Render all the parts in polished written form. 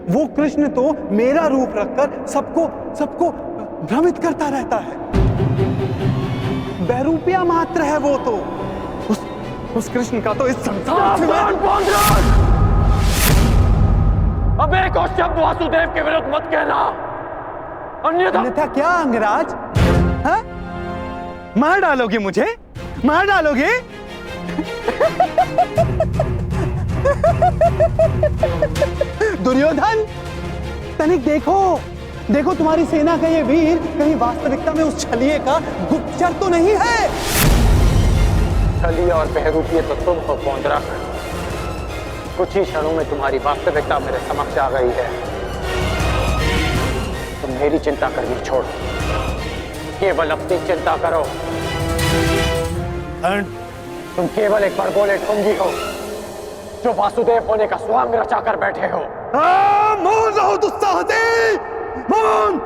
वो कृष्ण तो मेरा रूप रखकर सबको भ्रमित करता रहता है। बहरूपिया मात्र है वो तो। उस कृष्ण का तो इस संसार में अब एक और शब्द वासुदेव के विरुद्ध मत कहना, अन्यथा क्या अंगराज? हाँ? मार डालोगे मुझे? मार डालोगे? दुर्योधन, तनिक देखो तुम्हारी सेना का ये वीर कहीं वास्तविकता में उस छलिए का गुप्तचर तो नहीं है? छलिए और बहरूपिये तो तुम हो पौंडरक। कुछ ही क्षणों में तुम्हारी वास्तविकता मेरे समक्ष आ गई है। तुम मेरी चिंता करनी छोड़, केवल अपनी चिंता करो। तुम केवल एक बड़बोले ढोंगी हो जो वासुदेव होने का स्वांग रचा कर बैठे हो। मौन रहो दुस्साहसी, मौन!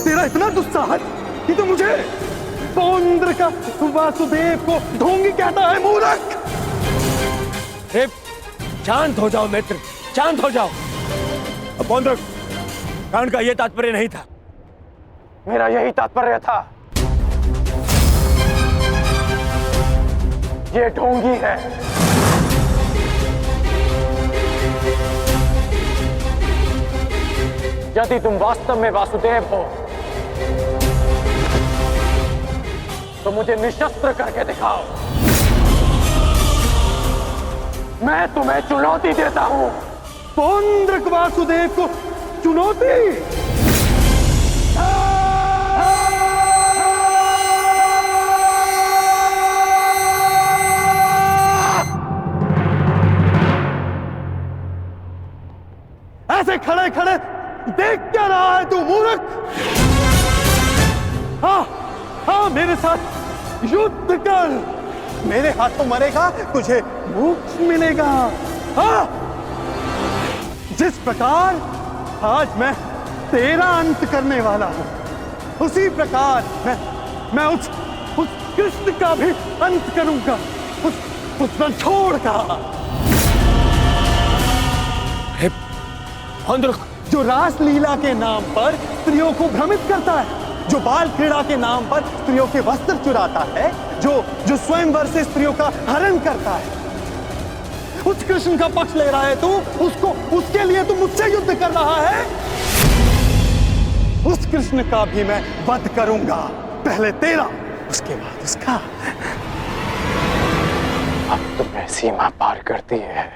तेरा इतना दुस्साहस कि तो मुझे पौंड्र का वासुदेव को ढोंगी कहता है, मूर्ख! शांत हो जाओ मित्र, शांत हो जाओ। पौंड्र, कांड का यह तात्पर्य नहीं था। मेरा यही तात्पर्य था। ये ढोंगी है। यदि तुम वास्तव में वासुदेव हो तो मुझे निशस्त्र करके दिखाओ। मैं तुम्हें चुनौती देता हूं। पौंड्र वासुदेव को चुनौती? ऐसे खड़े खड़े देख क्या रहा है तू, मूर्ख? हाँ, मेरे साथ युद्ध कर। मेरे हाथों मरेगा, तुझे मोक्ष मिलेगा। हाँ, जिस प्रकार आज मैं तेरा अंत करने वाला हूं, उसी प्रकार मैं उस कृष्ण का भी अंत करूंगा, उस रणछोड़ का। जो रासलीला के नाम पर स्त्रियों को भ्रमित करता है, जो बाल क्रीड़ा के नाम पर स्त्रियों के वस्त्र चुराता है, जो स्वयंवर से स्त्रियों का हरण करता है, उस कृष्ण का पक्ष ले रहा है तू। उसके लिए तू मुझसे युद्ध कर रहा है। उस कृष्ण का भी मैं वध करूंगा, पहले तेरा, उसके बाद उसका। अब तुम्हें सीमा पार करती है।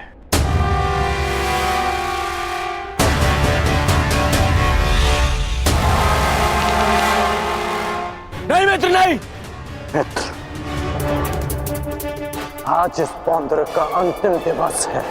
नहीं मित्र, नहीं। मित्र, आज इस पौंड्र का अंतिम दिवस है।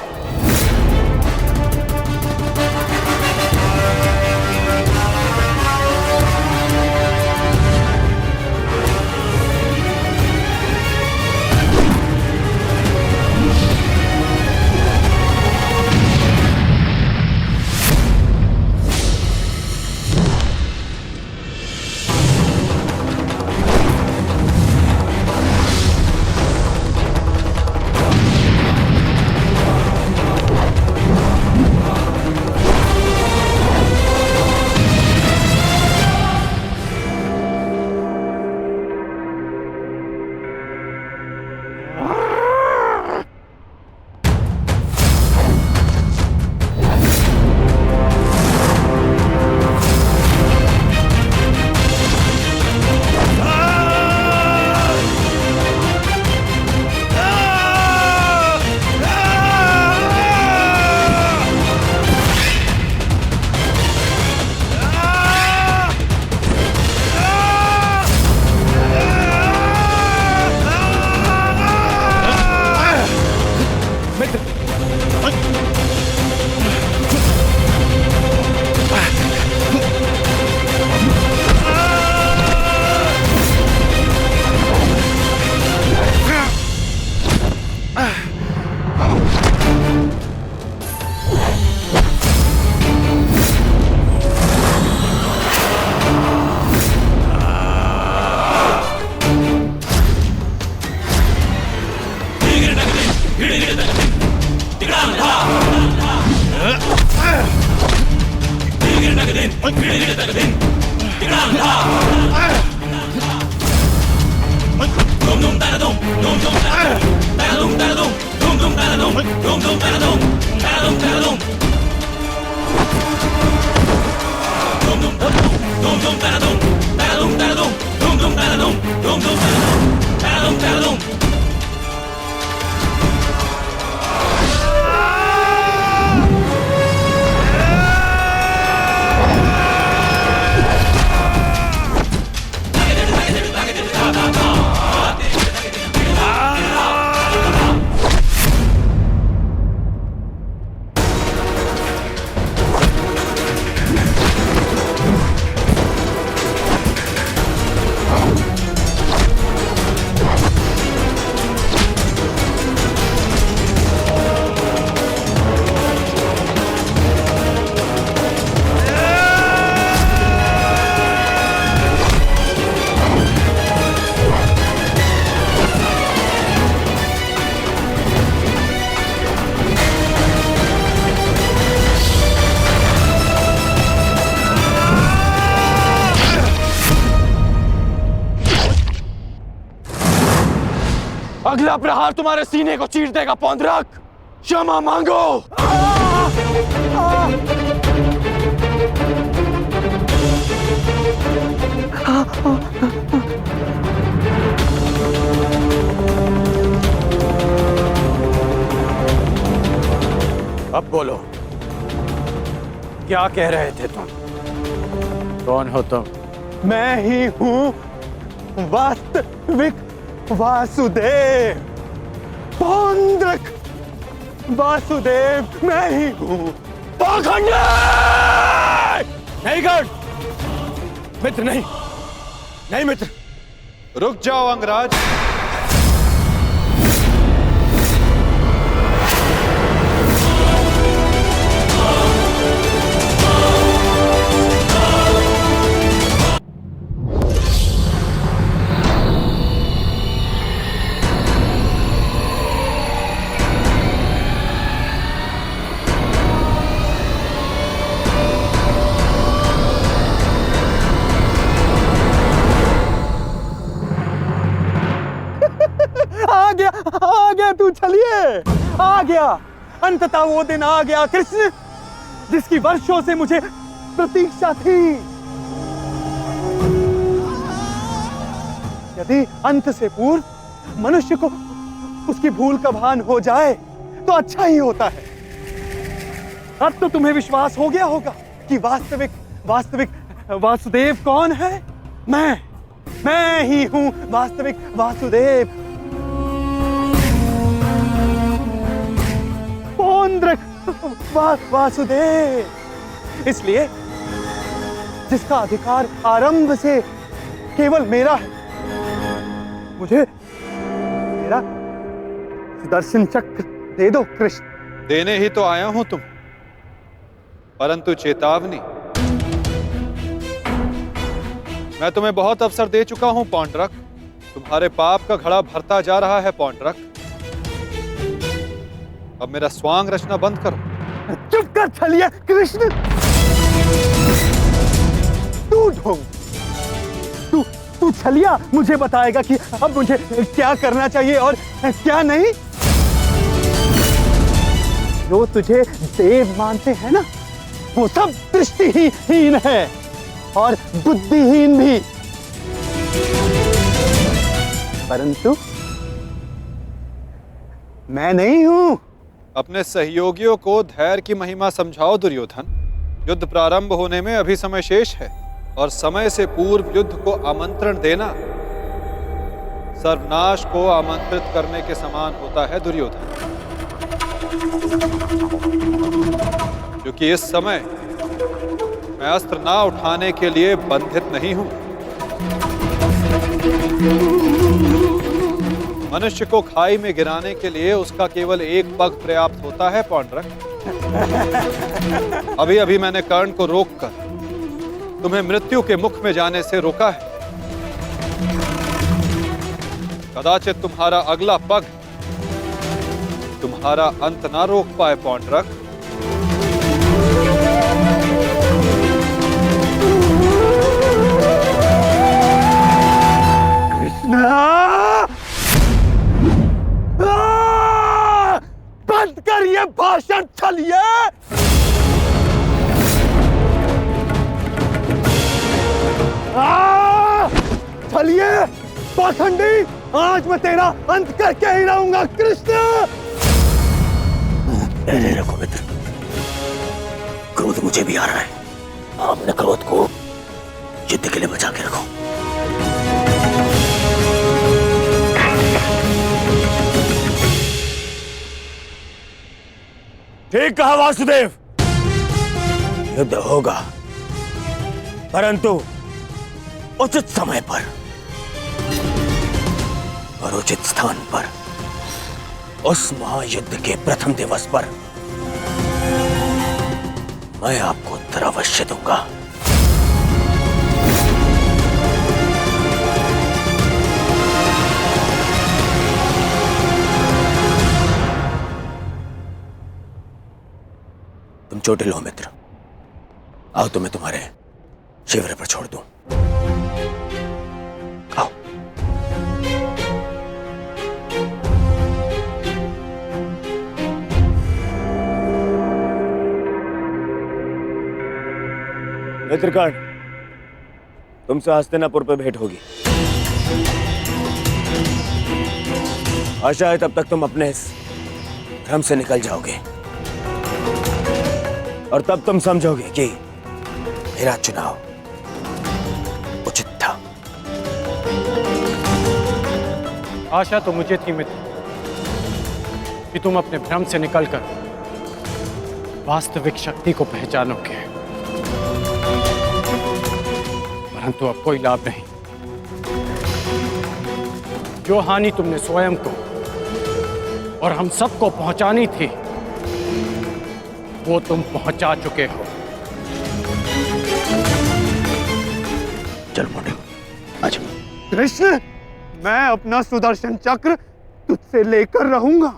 अगला प्रहार तुम्हारे सीने को चीर देगा पौंद्रक। क्षमा मांगो। अब बोलो, क्या कह रहे थे तुम? कौन हो तुम? मैं ही हूं वास्तविक वासुदेव। पौंद्रक वासुदेव मैं ही हूं। पाखंडी! नहीं गढ़, मित्र नहीं, नहीं मित्र। रुक जाओ अंगराज। आ गया तू, चलिए आ गया। अंततः वो दिन आ गया कृष्ण, जिसकी वर्षों से मुझे प्रतीक्षा थी। यदि अंत से पूर्व मनुष्य को उसकी भूल का भान हो जाए तो अच्छा ही होता है। अब तो तुम्हें विश्वास हो गया होगा कि वास्तविक वासुदेव कौन है। मैं ही हूं वास्तविक वासुदेव। वासुदेव, इसलिए जिसका अधिकार आरंभ से केवल मेरा है, मुझे मेरा सुदर्शन चक्र दे दो कृष्ण। देने ही तो आया हूं तुम, परंतु चेतावनी, मैं तुम्हें बहुत अवसर दे चुका हूं पौंड्रक। तुम्हारे पाप का घड़ा भरता जा रहा है पौंड्रक। अब मेरा स्वांग रचना बंद करो। चुप कर छलिया कृष्ण। तू ढोंग, तू छलिया मुझे बताएगा कि अब मुझे क्या करना चाहिए और क्या नहीं। जो तुझे देव मानते हैं ना, वो सब दृष्टिहीन है और बुद्धिहीन भी। परंतु मैं नहीं हूं। अपने सहयोगियों को धैर्य की महिमा समझाओ दुर्योधन। युद्ध प्रारंभ होने में अभी समय शेष है और समय से पूर्व युद्ध को आमंत्रण देना सर्वनाश को आमंत्रित करने के समान होता है दुर्योधन। क्योंकि इस समय मैं अस्त्र ना उठाने के लिए बंधित नहीं हूं। मनुष्य को खाई में गिराने के लिए उसका केवल एक पग पर्याप्त होता है पौंड्रक। अभी अभी मैंने कर्ण को रोककर तुम्हें मृत्यु के मुख में जाने से रोका है। कदाचित तुम्हारा अगला पग तुम्हारा अंत ना रोक पाए पौंड्रक। बंद कर ये भाषण छलिए। छलिए पाखंडी, आज मैं तेरा अंत करके ही रहूंगा कृष्ण। पहले रखो मित्र, क्रोध मुझे भी आ रहा है। अपने क्रोध को युद्ध के लिए बचा के रखो। ठीक कहा वासुदेव, युद्ध होगा परंतु उचित समय पर और उचित स्थान पर। उस महायुद्ध के प्रथम दिवस पर मैं आपको उत्तर अवश्य दूंगा। तुम चोटिल हो मित्र, आओ तुम्हें तुम्हारे शिविर पर छोड़ दूं। आओ। मित्रकांड, तुमसे हस्तिनापुर पर भेंट होगी। आशा है तब तक तुम अपने इस भ्रम से निकल जाओगे और तब तुम समझोगे कि मेरा चुनाव उचित था। आशा तो मुझे थी मित्र कि तुम अपने भ्रम से निकलकर वास्तविक शक्ति को पहचानोगे, परंतु अब कोई लाभ नहीं। जो हानि तुमने स्वयं को और हम सबको पहुंचानी थी वो तुम पहुंचा चुके हो। चल मोटे, आज कृष्ण, मैं अपना सुदर्शन चक्र तुझसे लेकर रहूंगा,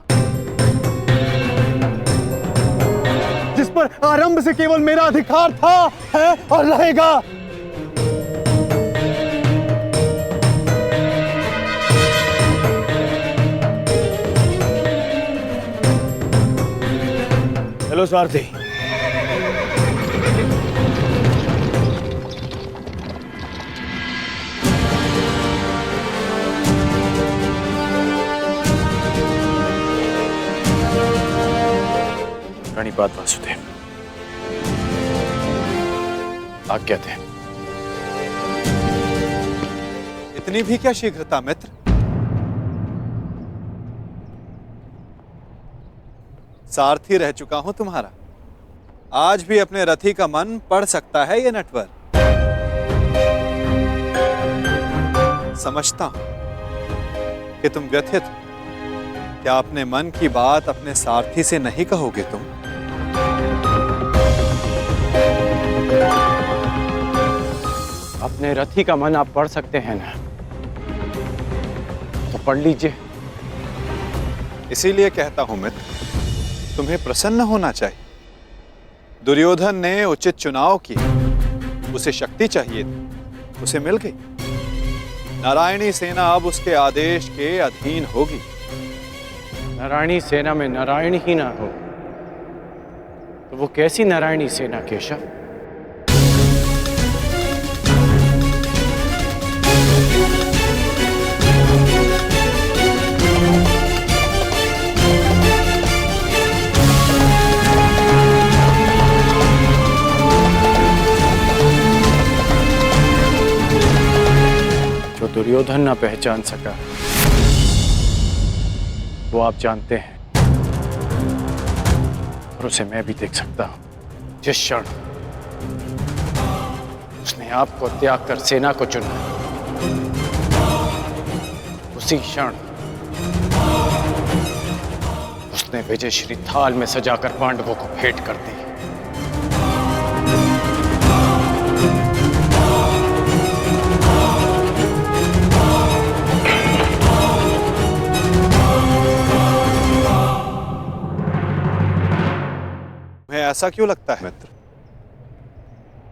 जिस पर आरंभ से केवल मेरा अधिकार था, है और रहेगा। हेलो सारथी। प्रणिपात वासुदेव, आज्ञा थे। इतनी भी क्या शीघ्रता मित्र? सारथी रह चुका हूं तुम्हारा। आज भी अपने रथी का मन पढ़ सकता है ये नटवर। समझता हूं कि तुम व्यथित हो। क्या अपने मन की बात अपने सारथी से नहीं कहोगे तुम? अपने रथी का मन आप पढ़ सकते हैं ना, तो पढ़ लीजिए। इसीलिए कहता हूं मित्र, तुम्हें प्रसन्न होना चाहिए। दुर्योधन ने उचित चुनाव किया, उसे शक्ति चाहिए थी, उसे मिल गई। नारायणी सेना अब उसके आदेश के अधीन होगी। नारायणी सेना में नारायण ही ना हो तो वो कैसी नारायणी सेना केशव? जो दुर्योधन ना पहचान सका वो आप जानते हैं, और उसे मैं भी देख सकता हूं। जिस क्षण उसने आपको त्याग कर सेना को चुना, उसी क्षण उसने विजयश्री थाल में सजाकर पांडवों को भेंट कर दी। ऐसा क्यों लगता है मित्र?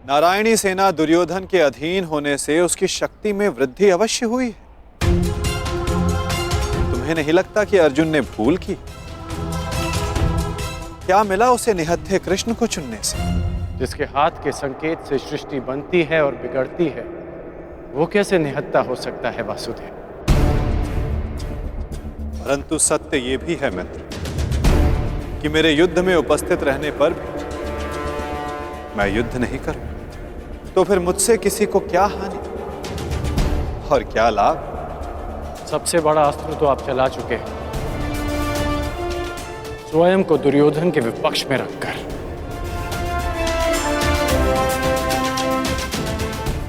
नारायणी सेना दुर्योधन के अधीन होने से उसकी शक्ति में वृद्धि अवश्य हुई है। तुम्हें नहीं लगता कि अर्जुन ने भूल की? क्या मिला उसे निहत्थे कृष्ण को चुनने से? जिसके हाथ के संकेत से सृष्टि बनती है और बिगड़ती है, वो कैसे निहत्था हो सकता है वासुदेव? परंतु सत्य ये भी है मित्र कि मेरे युद्ध में उपस्थित रहने पर भी मैं युद्ध नहीं करूं, तो फिर मुझसे किसी को क्या हानि और क्या लाभ? सबसे बड़ा अस्त्र तो आप चला चुके हैं, स्वयं को दुर्योधन के विपक्ष में रखकर।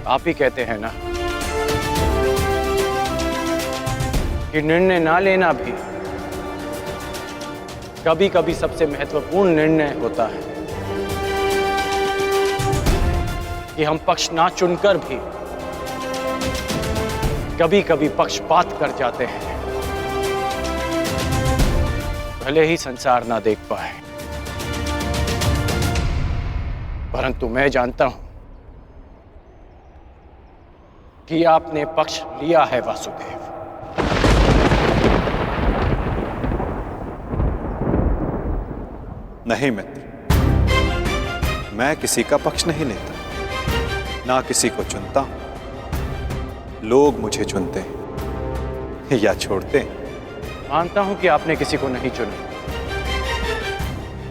आप ही कहते हैं ना कि निर्णय ना लेना भी कभी कभी सबसे महत्वपूर्ण निर्णय होता है, कि हम पक्ष ना चुनकर भी कभी कभी पक्षपात कर जाते हैं, भले ही संसार ना देख पाए। परंतु मैं जानता हूं कि आपने पक्ष लिया है वासुदेव। नहीं मित्र, मैं किसी का पक्ष नहीं लेता, ना किसी को चुनता हूं। लोग मुझे चुनते हैं या छोड़ते हैं। मानता हूं कि आपने किसी को नहीं चुना,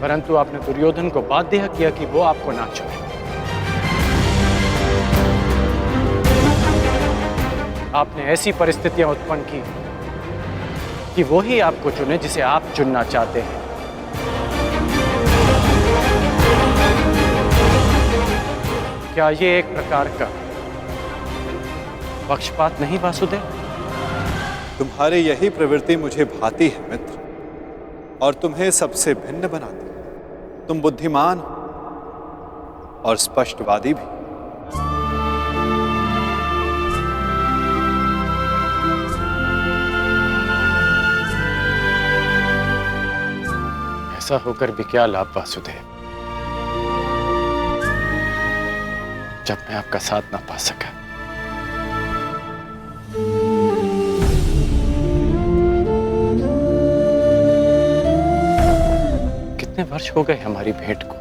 परंतु आपने दुर्योधन को बाध्य किया कि वो आपको ना चुने। आपने ऐसी परिस्थितियां उत्पन्न की कि वो ही आपको चुने जिसे आप चुनना चाहते हैं। क्या ये एक प्रकार का पक्षपात नहीं वासुदेव? तुम्हारी यही प्रवृत्ति मुझे भाती है मित्र, और तुम्हें सबसे भिन्न बनाती है। तुम बुद्धिमान हो और स्पष्टवादी भी। ऐसा होकर भी क्या लाभ वासुदेव, जब मैं आपका साथ ना पा सका। कितने वर्ष हो गए हमारी भेंट को,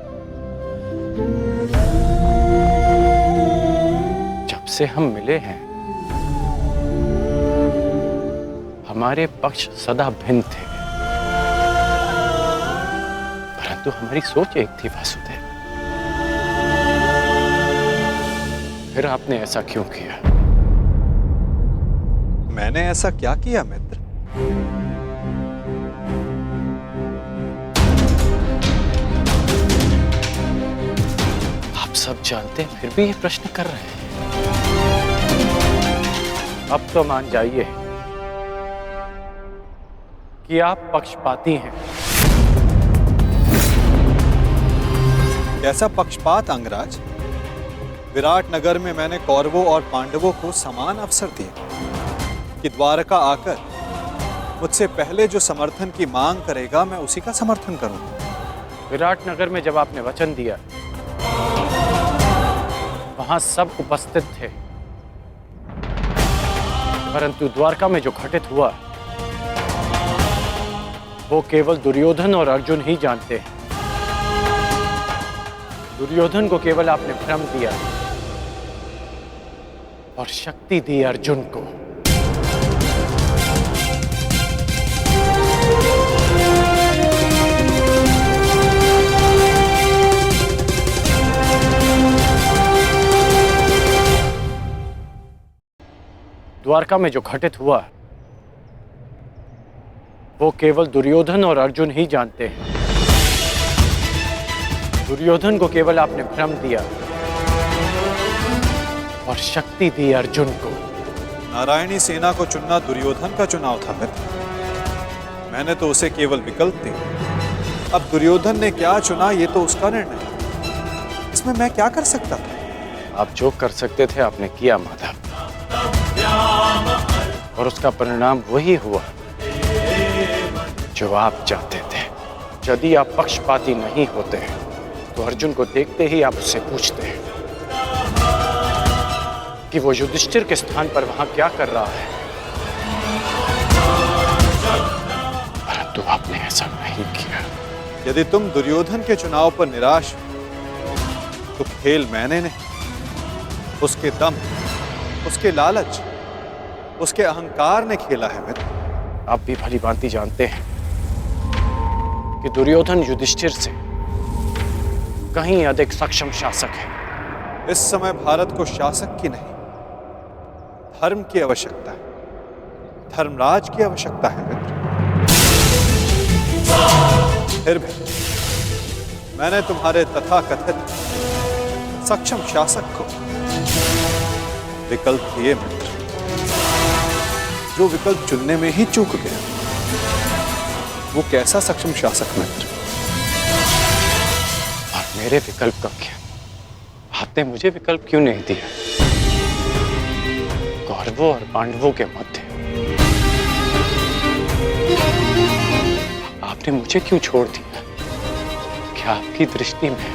जब से हम मिले हैं हमारे पक्ष सदा भिन्न थे, परंतु हमारी सोच एक थी वासुदेव। फिर आपने ऐसा क्यों किया? मैंने ऐसा क्या किया मित्र? आप सब जानते हैं, फिर भी ये प्रश्न कर रहे हैं। अब तो मान जाइए कि आप पक्षपाती हैं। कैसा पक्षपात अंगराज? विराट नगर में मैंने कौरवों और पांडवों को समान अवसर दिए कि द्वारका आकर मुझसे पहले जो समर्थन की मांग करेगा मैं उसी का समर्थन करूंगा। विराट नगर में जब आपने वचन दिया, वहां सब उपस्थित थे, परंतु द्वारका में जो घटित हुआ वो केवल दुर्योधन और अर्जुन ही जानते हैं। दुर्योधन को केवल आपने भ्रम दिया और शक्ति दी अर्जुन को। द्वारका में जो घटित हुआ वो केवल दुर्योधन और अर्जुन ही जानते हैं। दुर्योधन को केवल आपने भ्रम दिया और शक्ति दी अर्जुन को। नारायणी सेना को चुनना दुर्योधन का चुनाव था मित्र। मैंने तो उसे केवल विकल्प दिया। अब दुर्योधन ने क्या चुना ये तो उसका निर्णय है। इसमें मैं क्या कर सकता था? आप जो कर सकते थे आपने किया माधव, और उसका परिणाम वही हुआ जो आप चाहते थे। यदि आप पक्षपाती नहीं होते तो तो अर्जुन को देखते ही आप उससे पूछते हैं कि वो युधिष्ठिर के स्थान पर वहां क्या कर रहा है, परंतु आपने ऐसा नहीं किया। यदि तुम दुर्योधन के चुनाव पर निराश हो तो खेल मैंने नहीं, उसके दम, उसके लालच, उसके अहंकार ने खेला है मित्र। आप भी भली भांति जानते हैं कि दुर्योधन युधिष्ठिर से कहीं अधिक सक्षम शासक है। इस समय भारत को शासक की नहीं, धर्म की आवश्यकता है, धर्मराज की आवश्यकता है मित्र। फिर भी मैंने तुम्हारे तथाकथित सक्षम शासक को विकल्प दिए मित्र, जो विकल्प चुनने में ही चूक गया। वो कैसा सक्षम शासक मित्र? और मेरे विकल्प का क्या? आपने मुझे विकल्प क्यों नहीं दिया? कौरवों और पांडवों के मध्य आपने मुझे क्यों छोड़ दिया? क्या आपकी दृष्टि में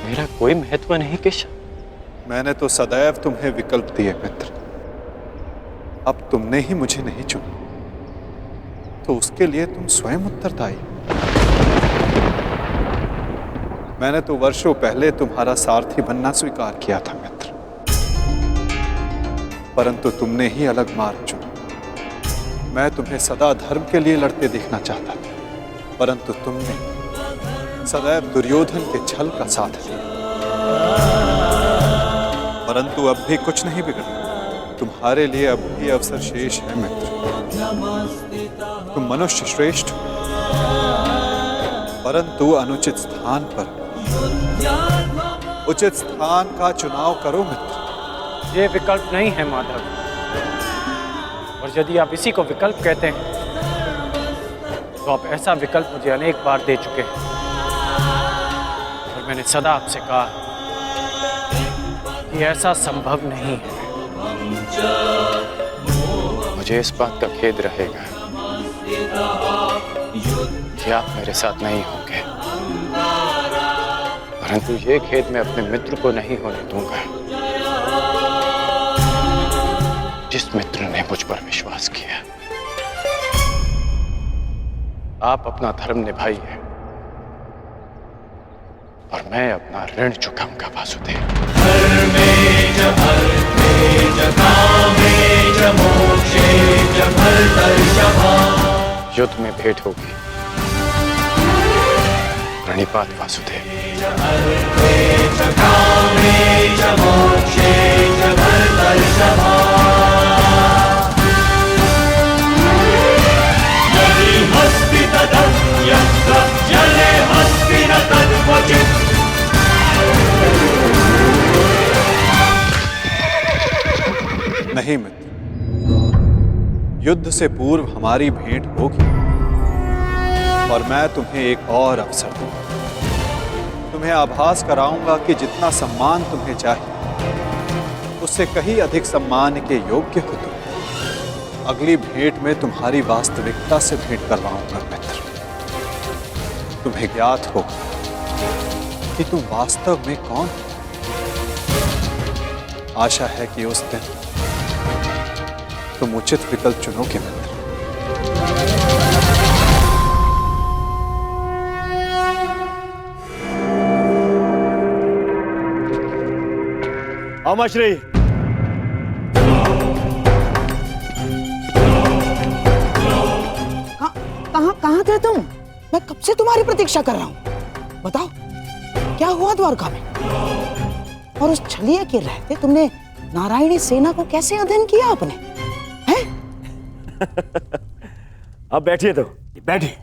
मेरा कोई महत्व नहीं केशव? मैंने तो सदैव तुम्हें विकल्प दिए मित्र, अब तुमने ही मुझे नहीं चुना, तो उसके लिए तुम स्वयं उत्तरदायी। मैंने तो वर्षों पहले तुम्हारा सारथी बनना स्वीकार किया था मित्र, परंतु तुमने ही अलग मार्ग चुना। मैं तुम्हें सदा धर्म के लिए लड़ते देखना चाहता था, परंतु तुमने सदैव दुर्योधन के छल का साथ लिया। परंतु अब भी कुछ नहीं बिगड़ा, तुम्हारे लिए अब भी अवसर शेष है मित्र। तुम मनुष्य श्रेष्ठ हो, परंतु अनुचित स्थान पर, उचित स्थान का चुनाव करो मित्र। ये विकल्प नहीं है माधव, और यदि आप इसी को विकल्प कहते हैं तो आप ऐसा विकल्प मुझे अनेक बार दे चुके हैं, और मैंने सदा आपसे कहा कि ऐसा संभव नहीं है। मुझे इस बात का खेद रहेगा कि आप मेरे साथ नहीं होंगे, परंतु ये खेद मैं अपने मित्र को नहीं होने दूंगा, जिस मित्र ने मुझ पर विश्वास किया। आप अपना धर्म निभाइए और मैं अपना ऋण चुकाऊंगा वासुदेव। युद्ध में भेंट होगी, प्रणिपात वासुदेव। नहीं मित्र, युद्ध से पूर्व हमारी भेंट होगी, और मैं तुम्हें एक और अवसर दूंगा। तुम्हें आभास कराऊंगा कि जितना सम्मान तुम्हें चाहिए उससे कहीं अधिक सम्मान के योग्य हो तुम। अगली भेंट में तुम्हारी वास्तविकता से भेंट करवाऊंगा मित्र। तुम्हें ज्ञात होगा कि तुम वास्तव में कौन हो। आशा है कि उस दिन तुम उचित विकल्प चुनोगे मित्र। अमश्री, कहाँ थे तुम? मैं कब से तुम्हारी प्रतीक्षा कर रहा हूँ। बताओ क्या हुआ द्वारका में? और उस छलिया के रहते तुमने नारायणी सेना को कैसे अधीन किया आपने? हैं? अब बैठिए तो बैठिए।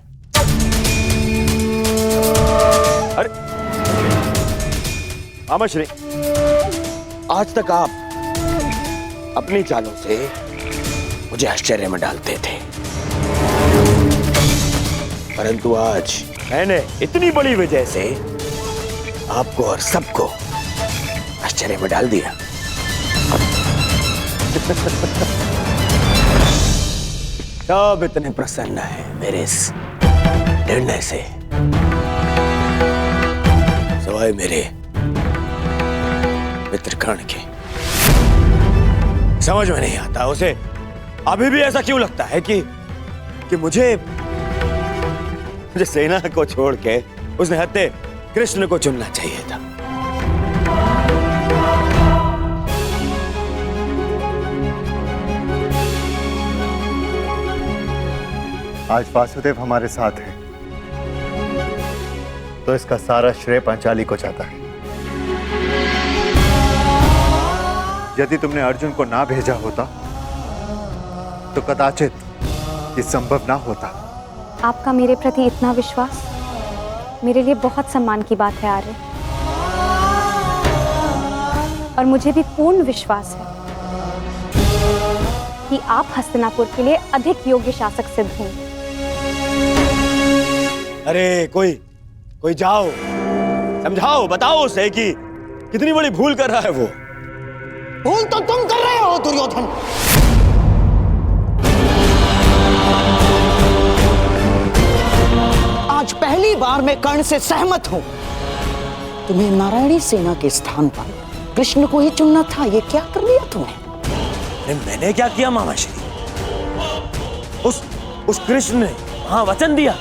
अरे अमश्री, आज तक आप अपनी चालों से मुझे आश्चर्य में डालते थे, परंतु आज मैंने इतनी बड़ी वजह से आपको और सबको आश्चर्य में डाल दिया। सब इतने प्रसन्न है मेरे इस निर्णय से। सिवाय मेरे मित्र कर्ण के। समझ में नहीं आता उसे अभी भी ऐसा क्यों लगता है कि मुझे सेना को छोड़ के उसने हत्या कृष्ण को चुनना चाहिए था। आज वासुदेव हमारे साथ है तो इसका सारा श्रेय पांचाली को जाता है। यदि तुमने अर्जुन को ना भेजा होता तो कदाचित ये संभव ना होता। आपका मेरे प्रति इतना विश्वास मेरे लिए बहुत सम्मान की बात है आर्य, और मुझे भी पूर्ण विश्वास है कि आप हस्तिनापुर के लिए अधिक योग्य शासक सिद्ध होंगे। अरे कोई जाओ, समझाओ, बताओ उसे कि कितनी बड़ी भूल कर रहा है वो। भूल तो तुम कर रहे हो दुर्योधन। आज पहली बार मैं कर्ण से सहमत हूं। तुम्हें नारायणी सेना के स्थान पर कृष्ण को ही चुनना था। ये क्या कर लिया तुमने? अरे मैंने क्या किया मामाश्री? उस कृष्ण ने वहां वचन दिया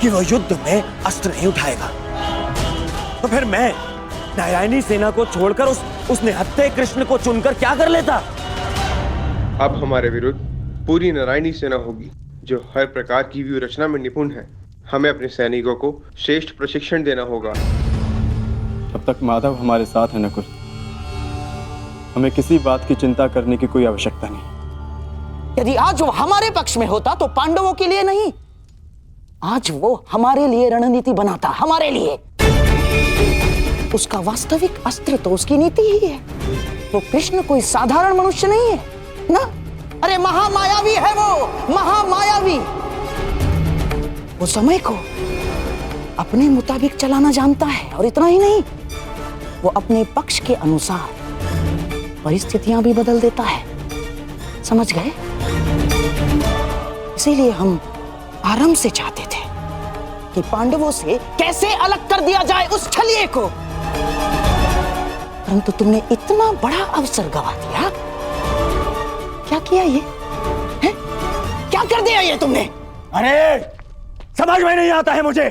कि वो युद्ध में अस्त्र नहीं उठाएगा, तो फिर मैं नारायणी सेना को छोड़कर उसने हत्या कृष्ण को चुनकर क्या कर लेता? अब हमारे विरुद्ध पूरी नारायणी सेना होगी जो हर प्रकार की व्यूह रचना में निपुण है। हमें अपने सैनिकों को श्रेष्ठ प्रशिक्षण देना होगा। तब तक माधव हमारे साथ है नकुल। हमें किसी बात की चिंता करने की कोई आवश्यकता नहीं। यदि आज वो हमारे पक्ष में होता तो पांडवों के लिए नहीं, आज वो हमारे लिए रणनीति बनाता, हमारे लिए। उसका वास्तविक अस्त्र तो उसकी नीति ही है। तो कृष्ण कोई साधारण मनुष्य नहीं है ना। अरे महामायावी है वो, महामायावी। वो समय को अपने मुताबिक चलाना जानता है, और इतना ही नहीं, वो अपने पक्ष के अनुसार परिस्थितियां भी बदल देता है। समझ गए? इसीलिए हम आरंभ से चाहते थे कि पांडवों से कैसे अलग कर दिया जाए उस छलिए को, परंतु तुमने इतना बड़ा अवसर गवा दिया। क्या किया ये है? क्या कर दिया ये तुमने? अरे समझ में नहीं आता है मुझे,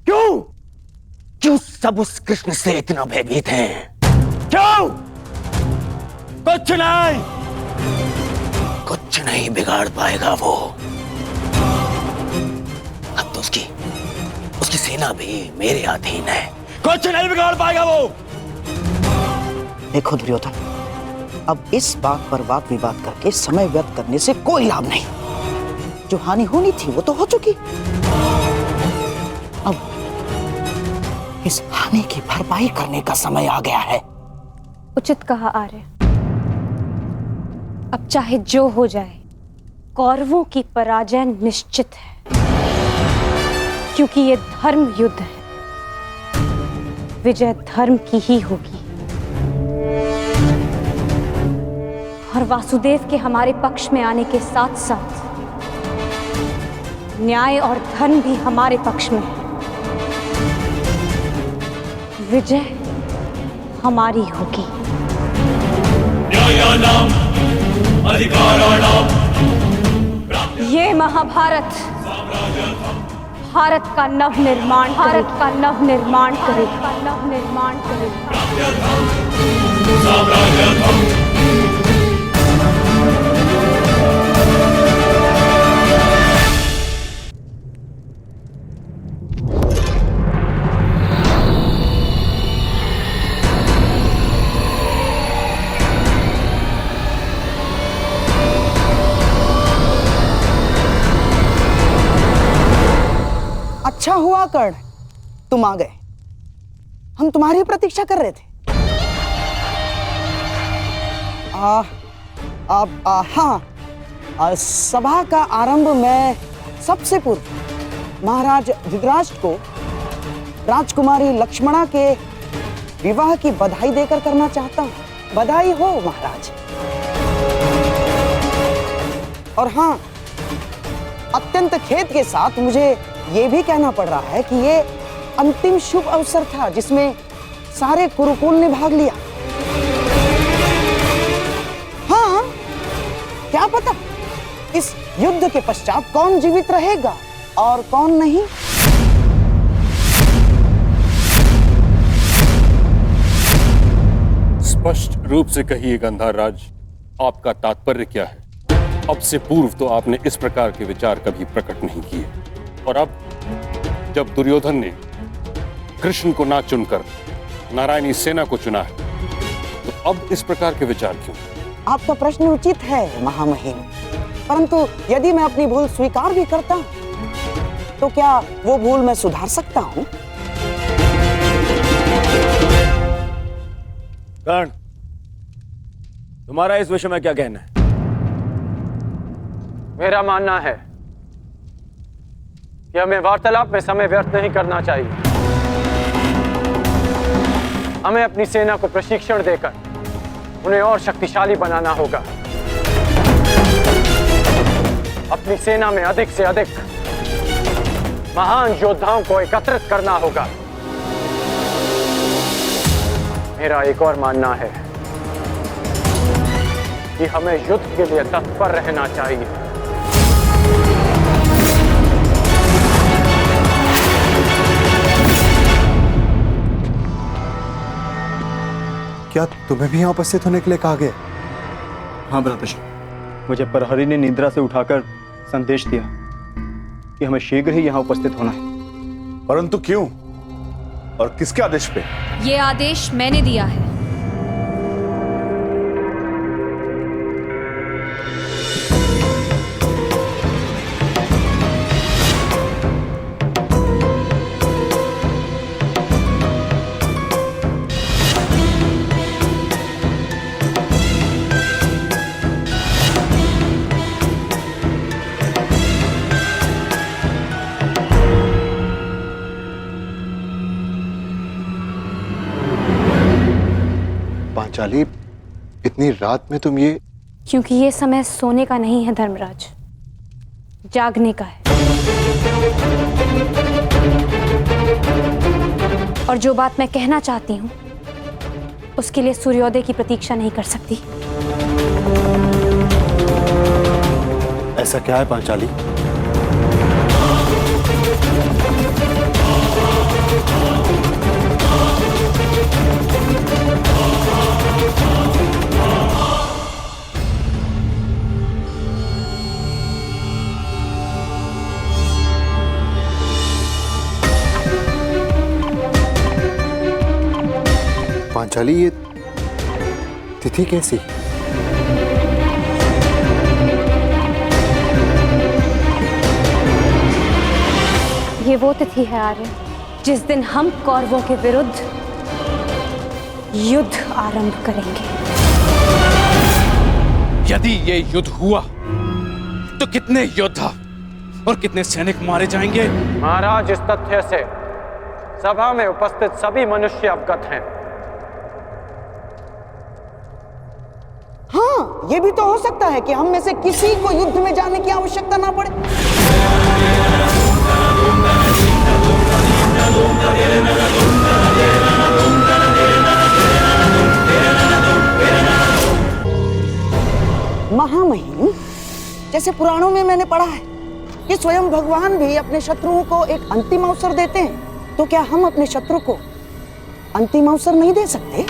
क्यों सब उस कृष्ण से इतना भयभीत हैं? क्यों? कुछ नहीं बिगाड़ पाएगा वो। अब तो उसकी सेना भी मेरे अधीन है। कुछ नहीं बिगाड़ पाएगा वो। देखो दुर्योधन, अब इस बात पर वाद विवाद करके समय व्यर्थ करने से कोई लाभ नहीं। जो हानि होनी थी वो तो हो चुकी। अब इस हानि की भरपाई करने का समय आ गया है। उचित कहा आर्य। अब चाहे जो हो जाए, कौरवों की पराजय निश्चित है, क्योंकि ये धर्म युद्ध है। विजय धर्म की ही होगी, और वासुदेव के हमारे पक्ष में आने के साथ साथ न्याय और धर्म भी हमारे पक्ष में है। विजय हमारी होगी। न्यायानाम अधिकाराणाम ये महाभारत भारत का नव निर्माण करेगा। अच्छा हुआ कर्ण, तुम आ गए। हम तुम्हारी प्रतीक्षा कर रहे थे। हाँ, सभा का आरंभ मैं सबसे पूर्व महाराज धृतराष्ट्र को राजकुमारी लक्ष्मणा के विवाह की बधाई देकर करना चाहता हूं। बधाई हो महाराज। और हाँ, अत्यंत खेद के साथ मुझे ये भी कहना पड़ रहा है कि ये अंतिम शुभ अवसर था जिसमें सारे कुरुकुल ने भाग लिया। हाँ, क्या पता इस युद्ध के पश्चात कौन जीवित रहेगा और कौन नहीं। स्पष्ट रूप से कहिए गंधार राज, आपका तात्पर्य क्या है? अब से पूर्व तो आपने इस प्रकार के विचार कभी प्रकट नहीं किए, और अब जब दुर्योधन ने कृष्ण को ना चुनकर नारायणी सेना को चुना है, तो अब इस प्रकार के विचार क्यों? आपका प्रश्न उचित है महामहिम, परंतु यदि मैं अपनी भूल स्वीकार भी करता हूं, तो क्या वो भूल मैं सुधार सकता हूं? कर्ण, तुम्हारा इस विषय में क्या कहना है? मेरा मानना है कि हमें वार्तालाप में समय व्यर्थ नहीं करना चाहिए। हमें अपनी सेना को प्रशिक्षण देकर उन्हें और शक्तिशाली बनाना होगा। अपनी सेना में अधिक से अधिक महान योद्धाओं को एकत्रित करना होगा। मेरा एक और मानना है कि हमें युद्ध के लिए तत्पर रहना चाहिए। क्या तुम्हें भी यहाँ उपस्थित होने के लिए कहा गया? हाँ भ्राताश्री, मुझे प्रहरी ने निद्रा से उठाकर संदेश दिया कि हमें शीघ्र ही यहाँ उपस्थित होना है। परंतु क्यों और किसके आदेश पे? ये आदेश मैंने दिया है। पांचाली, इतनी रात में तुम ये? क्योंकि ये समय सोने का नहीं है धर्मराज, जागने का है। और जो बात मैं कहना चाहती हूँ उसके लिए सूर्योदय की प्रतीक्षा नहीं कर सकती। ऐसा क्या है पांचाली? पांचाली, ये तिथि कैसी? ये वो तिथि है आर्य जिस दिन हम कौरवों के विरुद्ध युद्ध आरंभ करेंगे। यदि ये युद्ध हुआ तो कितने योद्धा और कितने सैनिक मारे जाएंगे? महाराज, इस तथ्य से सभा में उपस्थित सभी मनुष्य अवगत हैं। हाँ, ये भी तो हो सकता है कि हम में से किसी को युद्ध में जाने की आवश्यकता ना पड़े। महामहिम, जैसे पुराणों में मैंने पढ़ा है कि स्वयं भगवान भी अपने शत्रुओं को एक अंतिम अवसर देते हैं, तो क्या हम अपने शत्रु को अंतिम अवसर नहीं दे सकते?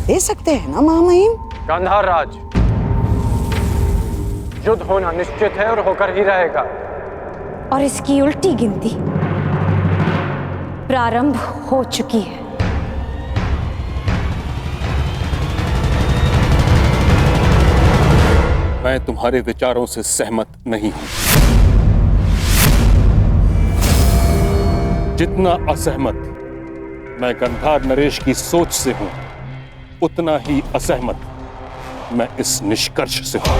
दे सकते हैं ना महामहिम? गांधार राज, युद्ध होना निश्चित है और होकर ही रहेगा। और इसकी उल्टी गिनती प्रारंभ हो चुकी है। मैं तुम्हारे विचारों से सहमत नहीं हूं। जितना असहमत मैं गंधार नरेश की सोच से हूं, उतना ही असहमत मैं इस निष्कर्ष से हूं।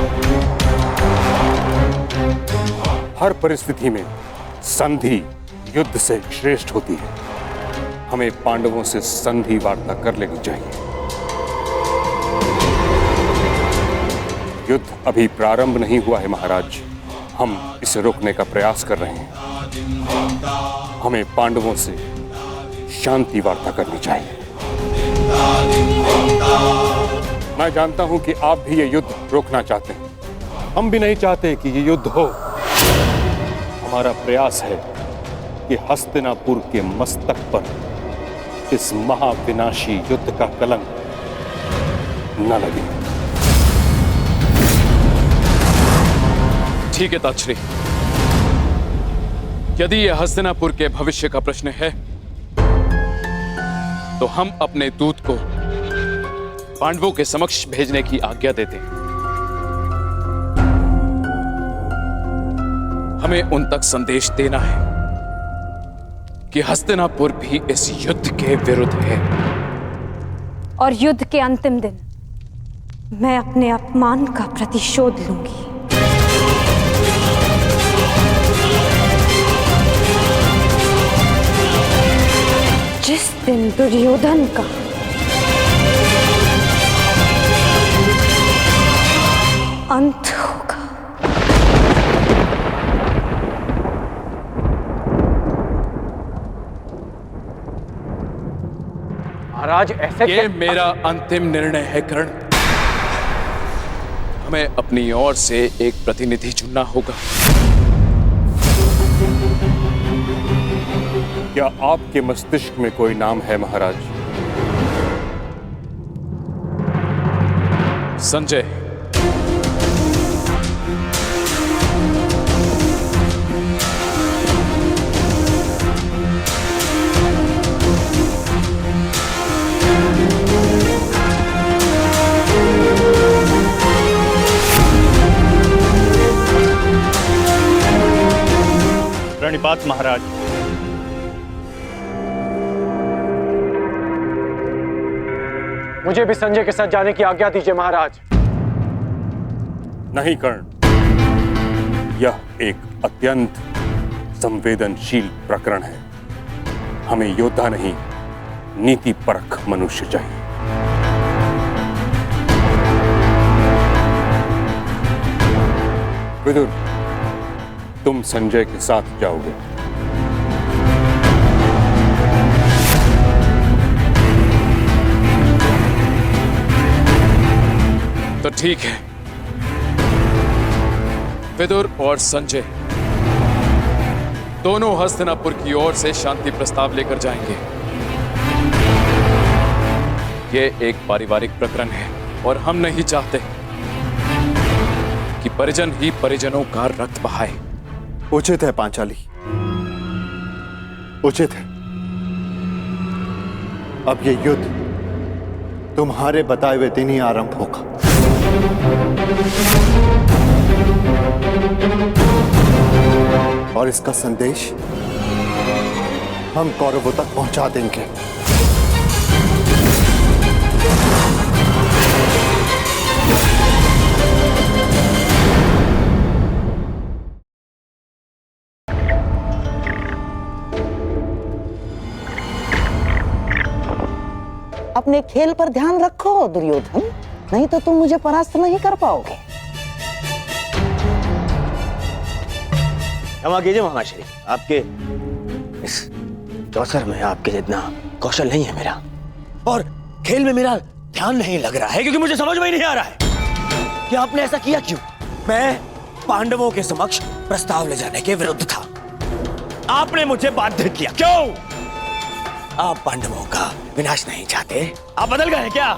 हर परिस्थिति में संधि युद्ध से श्रेष्ठ होती है। हमें पांडवों से संधि वार्ता कर लेनी चाहिए। युद्ध अभी प्रारंभ नहीं हुआ है महाराज। हम इसे रोकने का प्रयास कर रहे हैं। हमें पांडवों से शांति वार्ता करनी चाहिए। मैं जानता हूं कि आप भी ये युद्ध रोकना चाहते हैं, हम भी नहीं चाहते कि ये युद्ध हो। हमारा प्रयास है कि हस्तिनापुर के मस्तक पर इस महाविनाशी युद्ध का कलंक न लगे। ठीक है ताक्षरी, यदि यह हस्तिनापुर के भविष्य का प्रश्न है तो हम अपने दूत को पांडवों के समक्ष भेजने की आज्ञा देते हैं। हमें उन तक संदेश देना है कि हस्तिनापुर भी इस युद्ध के विरुद्ध है। और युद्ध के अंतिम दिन मैं अपने अपमान का प्रतिशोध लूंगी। जिस दिन दुर्योधन का अंत होगा। महाराज ऐसे ये मेरा अंतिम निर्णय है कर्ण। हमें अपनी ओर से एक प्रतिनिधि चुनना होगा। क्या आपके मस्तिष्क में कोई नाम है महाराज? संजय। प्रणिपात महाराज। मुझे भी संजय के साथ जाने की आज्ञा दीजिए महाराज। नहीं कर्ण, यह एक अत्यंत संवेदनशील प्रकरण है। हमें योद्धा नहीं, नीति परख मनुष्य चाहिए। विदुर, तुम संजय के साथ जाओगे। तो ठीक है, विदुर और संजय दोनों हस्तिनापुर की ओर से शांति प्रस्ताव लेकर जाएंगे। यह एक पारिवारिक प्रकरण है और हम नहीं चाहते कि परिजन ही परिजनों का रक्त बहाए। उचित है पांचाली, उचित है। अब ये युद्ध तुम्हारे बताए हुए दिन ही आरंभ होगा। और इसका संदेश हम कौरवों तक पहुंचा देंगे। अपने खेल पर ध्यान रखो दुर्योधन, नहीं तो तुम मुझे परास्त नहीं कर पाओगे। क्षमा कीजिए महाश्री, आपके इस चौसर में आपके जितना कौशल नहीं है मेरा, और खेल में मेरा ध्यान नहीं लग रहा है क्योंकि मुझे समझ में ही नहीं आ रहा है कि आपने ऐसा किया क्यों। मैं पांडवों के समक्ष प्रस्ताव ले जाने के विरुद्ध था, आपने मुझे बाध्य किया। क्यों? आप पांडवों का विनाश नहीं चाहते? आप बदल गए क्या?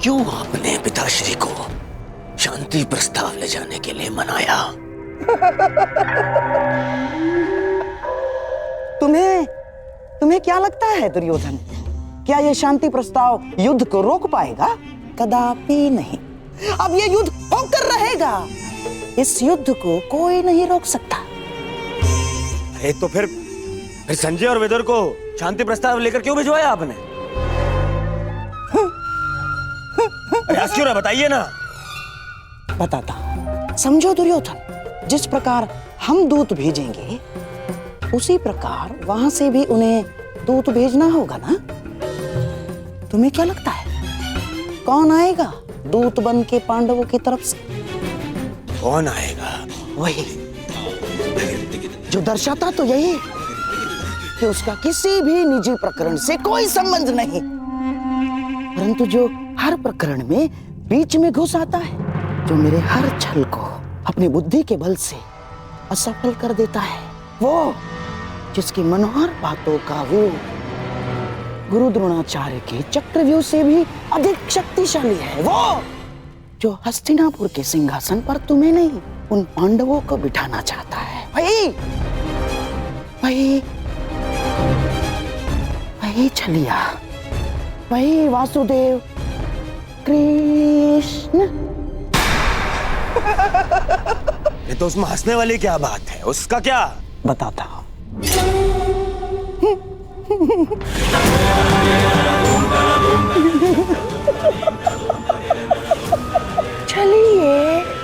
क्यों आपने पिताश्री को शांति प्रस्ताव ले जाने के लिए मनाया? तुम्हें क्या लगता है दुर्योधन, क्या यह शांति प्रस्ताव युद्ध को रोक पाएगा? कदापि नहीं। अब यह युद्ध होकर रहेगा। इस युद्ध को कोई नहीं रोक सकता। अरे तो फिर संजय और विदुर को शांति प्रस्ताव लेकर क्यों भिजवाया आपने? प्रयास क्यों ना बताइए ना। बताता हूं। समझो दुर्योधन, जिस प्रकार हम दूत भेजेंगे उसी प्रकार वहां से भी उन्हें दूत भेजना होगा ना। तुम्हें क्या लगता है कौन आएगा दूत बन के पांडवों की तरफ से? कौन आएगा? वही जो दर्शाता तो यही कि उसका किसी भी निजी प्रकरण से कोई संबंध नहीं, परंतु जो हर प्रकरण में बीच में घुस आता है, जो मेरे हर छल को अपनी बुद्धि के बल से असफल कर देता है, वो जिसकी मनोहर बातों का वो गुरु द्रोणाचार्य के चक्रव्यूह से भी अधिक शक्तिशाली है, वो जो हस्तिनापुर के सिंहासन पर तुम्हें नहीं उन पांडवों को बिठाना चाहता है। वही छलिया, वही वासुदेव कृष्ण। ये तो उसमें हंसने वाली क्या बात है, उसका क्या? बताता हूं। चलिए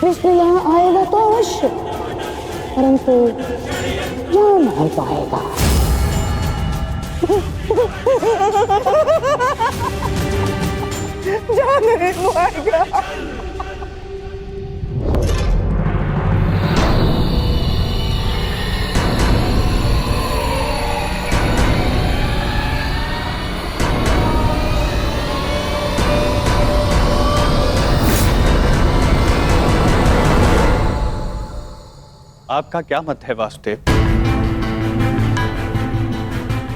कृष्ण यहाँ आएगा तो अवश्य, परंतु यहाँ नहीं पाएगा। जा नहीं पाएगा। आपका क्या मत है वासुदेव?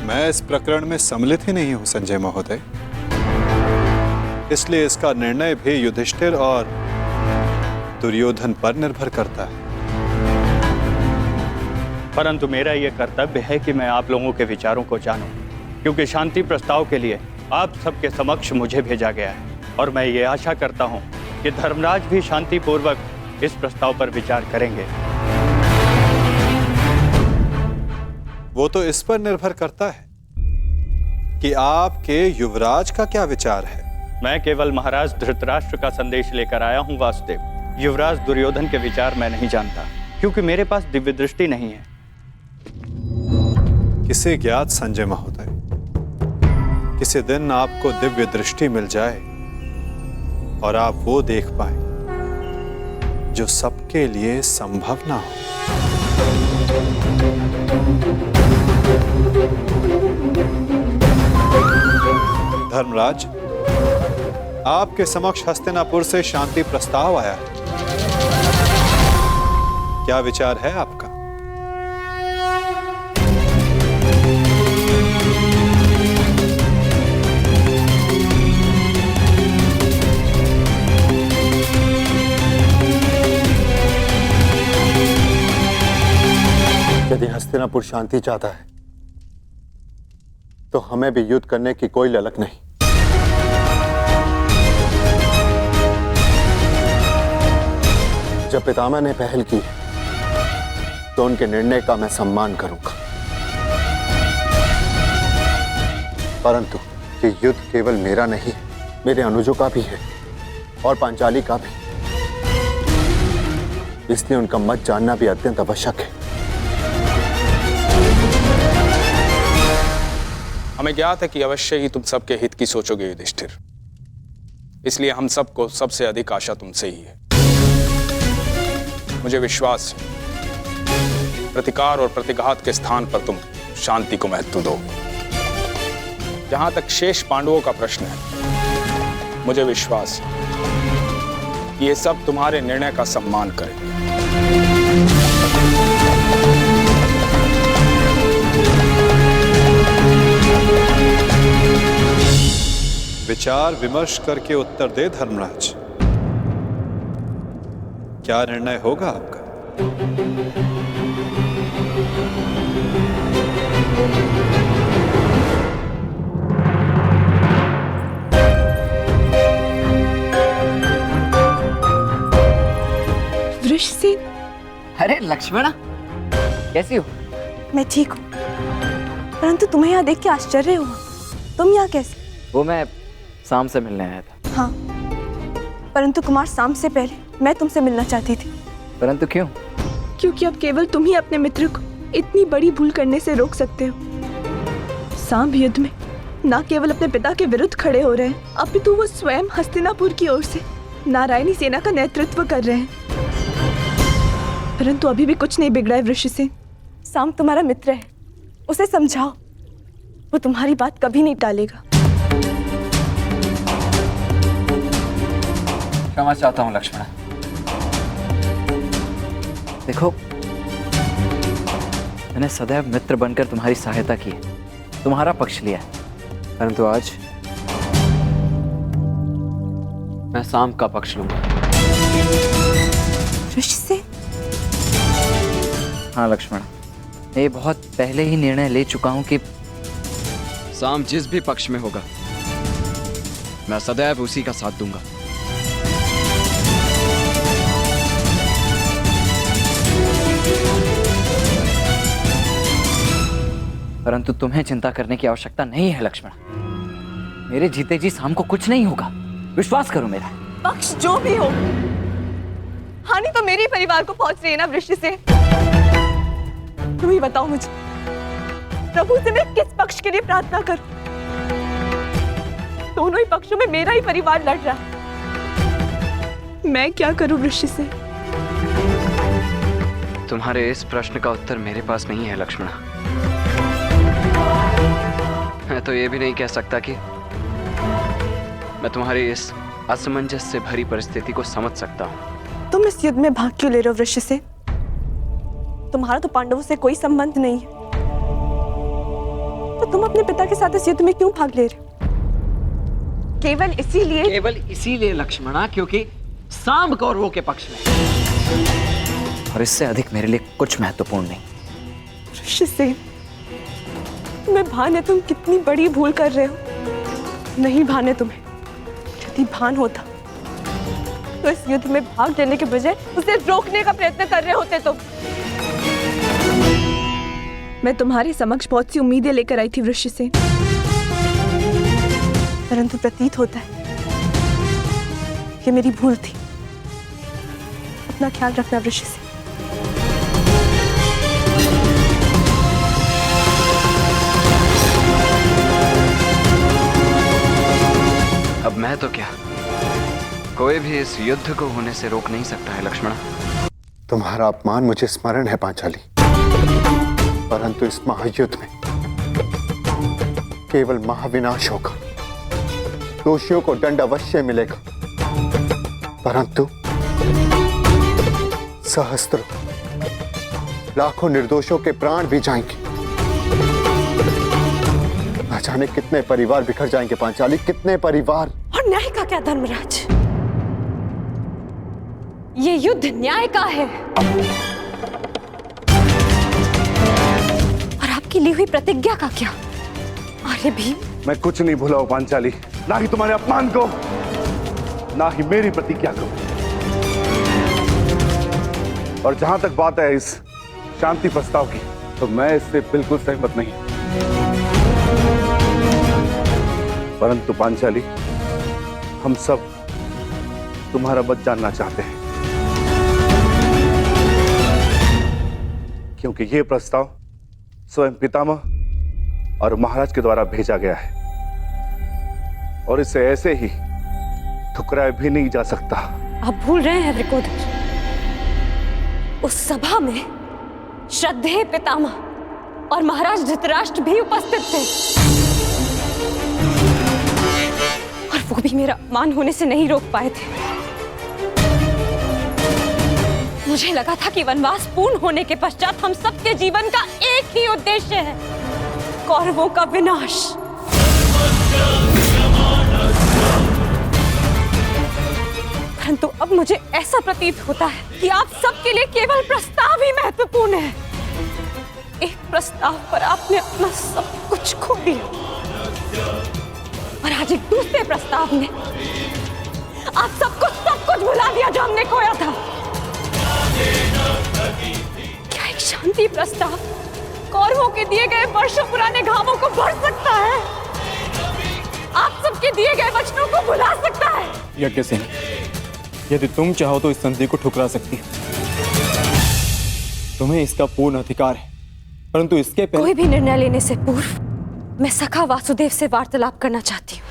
मैं इस प्रकरण में सम्मिलित ही नहीं हूं संजय महोदय, इसलिए इसका निर्णय भी युधिष्ठिर और दुर्योधन पर निर्भर करता है। परंतु मेरा यह कर्तव्य है कि मैं आप लोगों के विचारों को जानूं, क्योंकि शांति प्रस्ताव के लिए आप सबके समक्ष मुझे भेजा गया है, और मैं ये आशा करता हूं कि धर्मराज भी शांतिपूर्वक इस प्रस्ताव पर विचार करेंगे। वो तो इस पर निर्भर करता है कि आपके युवराज का क्या विचार है। मैं केवल महाराज धृतराष्ट्र का संदेश लेकर आया हूं वासुदेव। युवराज दुर्योधन के विचार मैं नहीं जानता, क्योंकि मेरे पास दिव्य दृष्टि नहीं है। किसे ज्ञात संजय महोदय, किसी दिन आपको दिव्य दृष्टि मिल जाए और आप वो देख पाए जो सबके लिए संभव ना हो। धर्मराज, आपके समक्ष हस्तिनापुर से शांति प्रस्ताव आया है, क्या विचार है आपका? यदि हस्तिनापुर शांति चाहता है तो हमें भी युद्ध करने की कोई ललक नहीं। जब पितामह ने पहल की तो उनके निर्णय का मैं सम्मान करूंगा, परंतु ये युद्ध केवल मेरा नहीं, मेरे अनुजों का भी है और पांचाली का भी, इसलिए उनका मत जानना भी अत्यंत आवश्यक है। हमें ज्ञात है कि अवश्य ही तुम सबके हित की सोचोगे युधिष्ठिर, इसलिए हम सबको सबसे अधिक आशा तुमसे ही है। मुझे विश्वास है प्रतिकार और प्रतिघात के स्थान पर तुम शांति को महत्व दो। जहां तक शेष पांडवों का प्रश्न है, मुझे विश्वास है कि ये सब तुम्हारे निर्णय का सम्मान करें। विचार विमर्श करके उत्तर दे धर्मराज, क्या निर्णय होगा आपका? वृषसेन। अरे लक्ष्मणा, कैसी हो? मैं ठीक हूँ, परंतु तुम्हें यहाँ देख के आश्चर्य हुआ। तुम यहाँ कैसे? वो मैं शाम से मिलने आया था। हाँ, परंतु कुमार शाम से पहले मैं तुमसे मिलना चाहती थी। परंतु क्यों? क्योंकि अब केवल तुम ही अपने मित्र को इतनी बड़ी भूल करने से रोक सकते हो। सांब युद्ध में न केवल अपने पिता के विरुद्ध खड़े हो रहे हैं, अपितु वो स्वयं हस्तिनापुर की ओर से नारायणी सेना का नेतृत्व कर रहे हैं। परंतु अभी भी कुछ नहीं बिगड़ा है वृषसेन। सांब तुम्हारा मित्र है, उसे समझाओ, वो तुम्हारी बात कभी नहीं टालेगा। क्षमा चाहता हूँ लक्ष्मणा। देखो, मैंने सदैव मित्र बनकर तुम्हारी सहायता की है, तुम्हारा पक्ष लिया है, परंतु आज मैं सांब का पक्ष लूंगा। ऋषिसेन? हाँ लक्ष्मण, मैं ये बहुत पहले ही निर्णय ले चुका हूं कि सांब जिस भी पक्ष में होगा मैं सदैव उसी का साथ दूंगा। परंतु तुम्हें चिंता करने की आवश्यकता नहीं है लक्ष्मण। मेरे जीते जी सांब को कुछ नहीं होगा, विश्वास करो मेरा। पक्ष जो भी हो, हानि तो मेरे परिवार को पहुंच रही है ना वृषसेन। तुम ही बताओ मुझे, प्रभु से मैं किस पक्ष के लिए प्रार्थना करूं? दोनों ही पक्षों में मेरा ही परिवार लड़ रहा है। मैं क्या करूं वृषसेन? तुम्हारे इस प्रश्न का उत्तर मेरे पास नहीं है लक्ष्मण। मैं तो ये भी नहीं कह सकता कि मैं तुम्हारी इस असमंजस से भरी परिस्थिति को समझ सकता हूँ। तुम इस युद्ध में भाग क्यों ले रहे हो वृषसेन? तुम्हारा तो पांडवों से कोई संबंध नहीं है, तो तुम अपने पिता के साथ इस युद्ध में क्यों भाग ले रहे हो? केवल इसीलिए लक्ष्मणा, क्योंकि सांब कौरवों के पक्ष में, और इससे अधिक मेरे लिए कुछ महत्वपूर्ण नहीं। ऋषिसेन, तुम्हें भान है तुम कितनी बड़ी भूल कर रहे हो। नहीं भान है तुम्हें, यदि भान होता तो इस युद्ध में भाग लेने के बजाय उसे रोकने का प्रयत्न कर रहे होते तुम। मैं तुम्हारे समक्ष बहुत सी उम्मीदें लेकर आई थी वृषसेन, परंतु प्रतीत होता है कि मेरी भूल थी। अपना ख्याल रखना वृषसेन। अब मैं तो क्या, कोई भी इस युद्ध को होने से रोक नहीं सकता है लक्ष्मण। तुम्हारा अपमान मुझे स्मरण है पांचाली, परंतु इस महायुद्ध में केवल महाविनाश होगा। दोषियों को दंड अवश्य मिलेगा, परंतु सहस्त्रों लाखों निर्दोषों के प्राण भी जाएंगे। न जाने कितने परिवार बिखर जाएंगे पांचाली, कितने परिवार। और न्याय का क्या धर्मराज? ये युद्ध न्याय का है, और आपकी ली हुई प्रतिज्ञा का क्या? अरे भीम, मैं कुछ नहीं भूला हूं पांचाली, ना ही तुम्हारे अपमान को, ना ही मेरी प्रतिज्ञा को। और जहां तक बात है इस शांति प्रस्ताव की, तो मैं इससे बिल्कुल सहमत नहीं। परंतु पांचाली, हम सब तुम्हारा मत जानना चाहते हैं, क्योंकि यह प्रस्ताव स्वयं पितामह और महाराज के द्वारा भेजा गया है, और इसे ऐसे ही ठुकराया भी नहीं जा सकता। आप भूल रहे हैं वृकोदर, उस सभा में श्रद्धेय पितामह और महाराज धृतराष्ट्र भी उपस्थित थे, और वो भी मेरा अपमान होने से नहीं रोक पाए थे। मुझे लगा था कि वनवास पूर्ण होने के पश्चात हम सबके जीवन का एक ही उद्देश्य है, कौरवों का विनाश। परंतु अब मुझे ऐसा प्रतीत होता है कि आप सबके लिए केवल प्रस्ताव ही महत्वपूर्ण है। एक प्रस्ताव पर आपने अपना सब कुछ खो दिया, और आज एक दूसरे प्रस्ताव में आप सब कुछ भुला दिया जो हमने खोया था। क्या एक शांति प्रस्ताव कौरवों के दिए गए वर्षों पुराने घावों को भर सकता है? दिए गए वचनों को भुला सकता है? यज्ञसेन, यदि तुम चाहो तो इस संधि को ठुकरा सकती हो। तुम्हें इसका पूर्ण अधिकार है, परंतु इसके पहले कोई भी निर्णय लेने से पूर्व मैं सखा वासुदेव से वार्तालाप करना चाहती हूँ।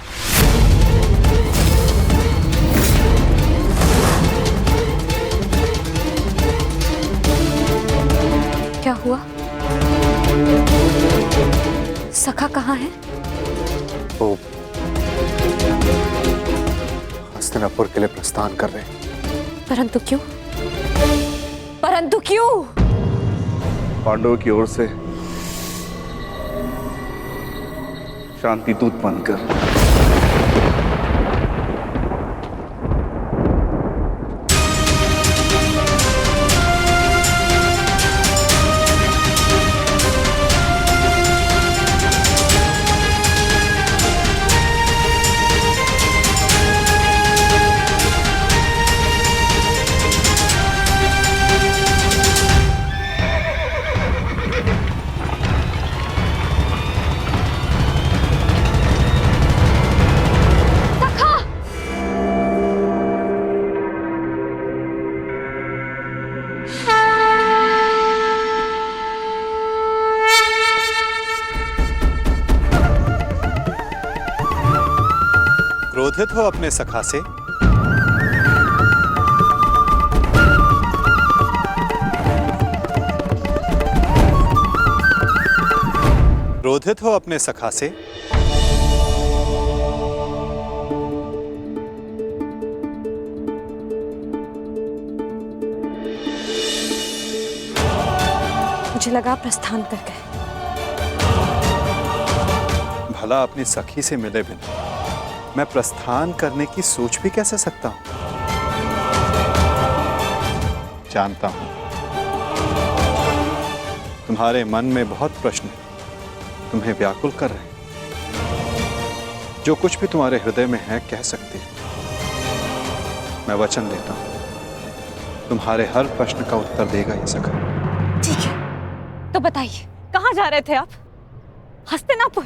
क्या हुआ? सखा कहाँ है? वो हस्तिनापुर के लिए प्रस्थान कर रहे हैं। परंतु क्यों? परंतु क्यों? पांडवों की ओर से शांति दूत बनकर। क्रोधित हो अपने सखा से? क्रोधित हो अपने सखा से? मुझे लगा प्रस्थान कर गए। भला अपनी सखी से मिले बिना मैं प्रस्थान करने की सोच भी कैसे सकता हूं? जानता हूं तुम्हारे मन में बहुत प्रश्न तुम्हें व्याकुल कर रहे हैं। जो कुछ भी तुम्हारे हृदय में है कह सकती हो। मैं वचन देता हूं तुम्हारे हर प्रश्न का उत्तर देगा ये सखा। ठीक है, तो बताइए कहाँ जा रहे थे आप? हस्तिनापुर,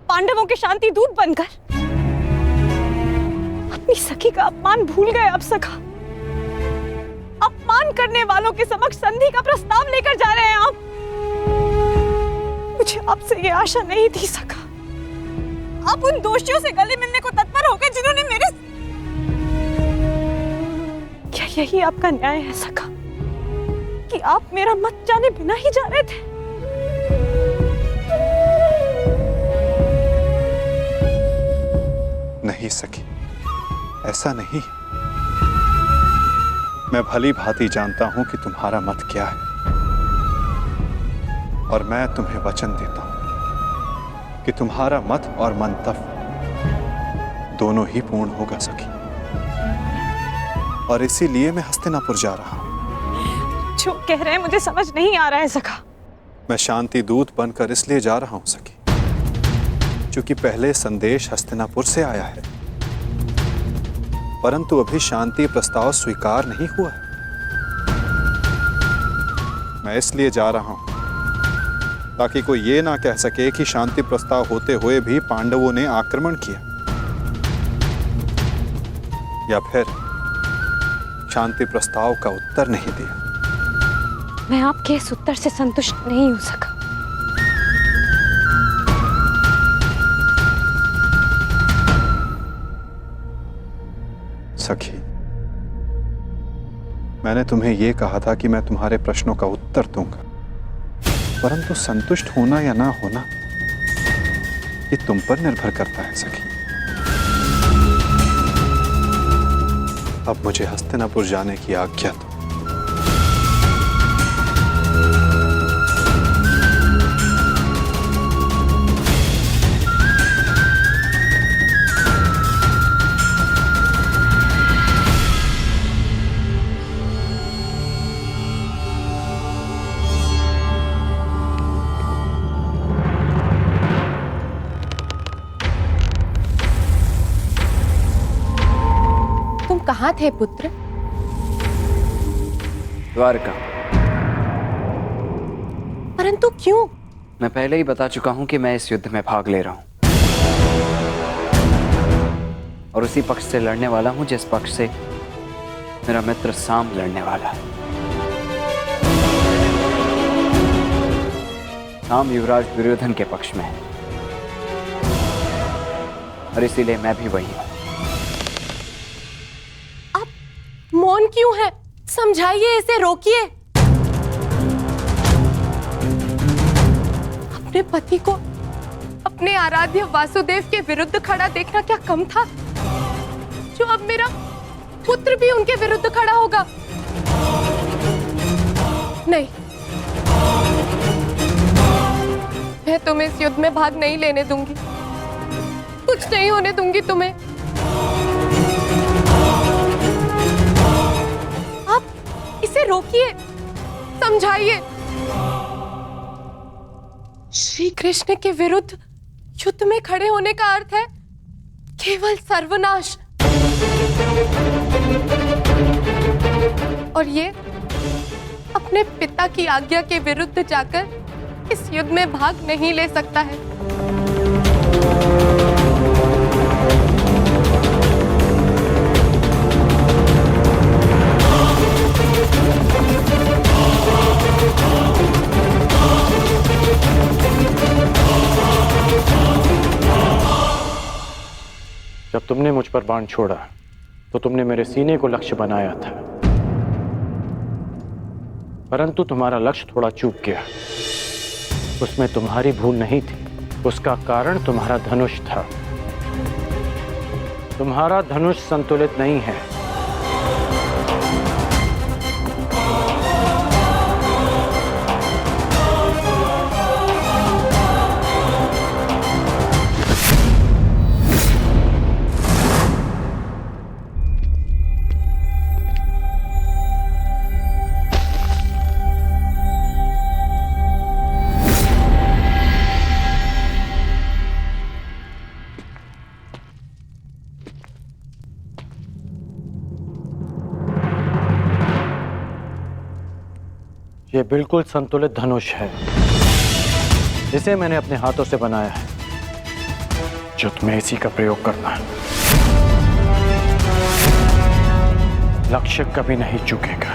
पांडवों के शांति दूत बनकर? अपनी सखी का अपमान भूल गए आप सखा? अपमान करने वालों के समक्ष संधि का प्रस्ताव लेकर जा रहे हैं आप? मुझे आपसे ये आशा नहीं थी सखा। आप उन दोषियों से गले मिलने को तत्पर हो गए जिन्होंने मेरे... क्या यही आपका न्याय है सखा कि आप मेरा मत जाने बिना ही जा रहे थे? नहीं सखी, ऐसा नहीं। मैं भली भांति जानता हूं कि तुम्हारा मत क्या है, और मैं तुम्हें वचन देता हूं कि तुम्हारा मत और मंतव्य दोनों ही पूर्ण होगा सखी। और इसीलिए मैं हस्तिनापुर जा रहा हूं। जो कह रहे हैं मुझे समझ नहीं आ रहा है सखा। मैं शांति दूत बनकर इसलिए जा रहा हूं सखी क्योंकि पहले संदेश हस्तिनापुर से आया है, परंतु अभी शांति प्रस्ताव स्वीकार नहीं हुआ है। मैं इसलिए जा रहा हूं ताकि कोई ये ना कह सके कि शांति प्रस्ताव होते हुए भी पांडवों ने आक्रमण किया, या फिर शांति प्रस्ताव का उत्तर नहीं दिया। मैं आपके इस उत्तर से संतुष्ट नहीं हो सका। सखी, मैंने तुम्हें यह कहा था कि मैं तुम्हारे प्रश्नों का उत्तर दूंगा, परंतु संतुष्ट होना या ना होना ये तुम पर निर्भर करता है सखी। अब मुझे हस्तिनापुर जाने की आज्ञा दो। कहाँ थे पुत्र? द्वारका। परंतु क्यों? मैं पहले ही बता चुका हूं कि मैं इस युद्ध में भाग ले रहा हूं। और उसी पक्ष से लड़ने वाला हूं जिस पक्ष से मेरा मित्र साम लड़ने वाला है। साम युवराज दुर्योधन के पक्ष में है और इसीलिए मैं भी वही हूं। मौन क्यों है? समझाइए, इसे रोकिए। अपने पति को अपने आराध्य वासुदेव के विरुद्ध खड़ा देखना क्या कम था, जो अब मेरा पुत्र भी उनके विरुद्ध खड़ा होगा? नहीं, मैं तुम्हें इस युद्ध में भाग नहीं लेने दूंगी, कुछ नहीं होने दूंगी तुम्हें। आप इसे रोकिए, समझाइए। श्री कृष्ण के विरुद्ध युद्ध में खड़े होने का अर्थ है केवल सर्वनाश, और ये अपने पिता की आज्ञा के विरुद्ध जाकर इस युद्ध में भाग नहीं ले सकता है। जब तुमने मुझ पर बाण छोड़ा तो तुमने मेरे सीने को लक्ष्य बनाया था, परंतु तुम्हारा लक्ष्य थोड़ा चूक गया। उसमें तुम्हारी भूल नहीं थी, उसका कारण तुम्हारा धनुष था। तुम्हारा धनुष संतुलित नहीं है। ये बिल्कुल संतुलित धनुष है, जिसे मैंने अपने हाथों से बनाया है, जो तुम्हें इसी का प्रयोग करना है। लक्ष्य कभी नहीं चूकेगा।